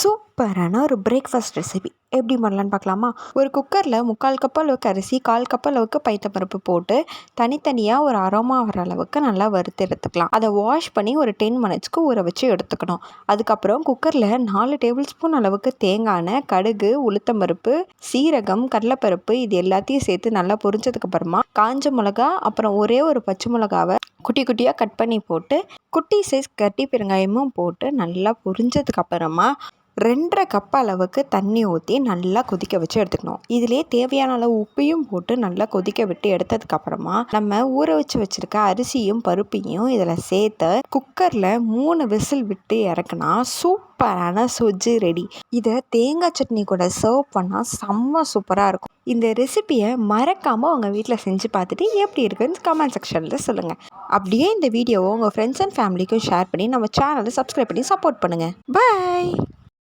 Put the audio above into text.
சூப்பரான ஒரு breakfast recipe எப்படி பண்ணலான்னு பார்க்கலாமா? ஒரு குக்கரில் 3/4 கப் அளவுக்கு அரிசி, 1/4 கப் அளவுக்கு பைத்தம்பருப்பு போட்டு தனித்தனியாக ஒரு அரோமா வர அளவுக்கு நல்லா வறுத்து எடுத்துக்கலாம். அதை வாஷ் பண்ணி ஒரு 10 மினிட்ஸ்க்கு ஊற வச்சு எடுத்துக்கணும். அதுக்கப்புறம் குக்கரில் 4 டேபிள் ஸ்பூன் அளவுக்கு தேங்காய் எண்ணெய், கடுகு, உளுத்தம்பருப்பு, சீரகம், கடலைப்பருப்பு இது எல்லாத்தையும் சேர்த்து நல்லா பொரிஞ்சதுக்கப்புறமா காஞ்ச மிளகா, அப்புறம் ஒரே ஒரு பச்சை மிளகாவை குட்டி குட்டியாக கட் பண்ணி போட்டு குட்டி சைஸ் கட்டி பெருங்காயமும் போட்டு நல்லா பொரிஞ்சதுக்கப்புறமா 2.5 கப் அளவுக்கு தண்ணி ஊற்றி நல்லா கொதிக்க வச்சு எடுத்துக்கணும். இதிலே தேவையான அளவு உப்பையும் போட்டு நல்லா கொதிக்க விட்டு எடுத்ததுக்கப்புறமா நம்ம ஊற வச்சுருக்க அரிசியும் பருப்பையும் இதில் சேர்த்து குக்கரில் 3 விசில் விட்டு இறக்குனா சூப்பரான சொஜ்ஜு ரெடி. இதை தேங்காய் சட்னி கூட சர்வ் பண்ணால் செம்ம சூப்பராக இருக்கும். இந்த ரெசிபியை மறக்காமல் உங்கள் வீட்டில் செஞ்சு பார்த்துட்டு எப்படி இருக்குன்னு கமெண்ட் செக்ஷனில் சொல்லுங்கள். அப்படியே இந்த வீடியோவை உங்கள் ஃப்ரெண்ட்ஸ் அண்ட் ஃபேமிலிக்கும் ஷேர் பண்ணி நம்ம சேனலை சப்ஸ்கிரைப் பண்ணி சப்போர்ட் பண்ணுங்கள். பாய்.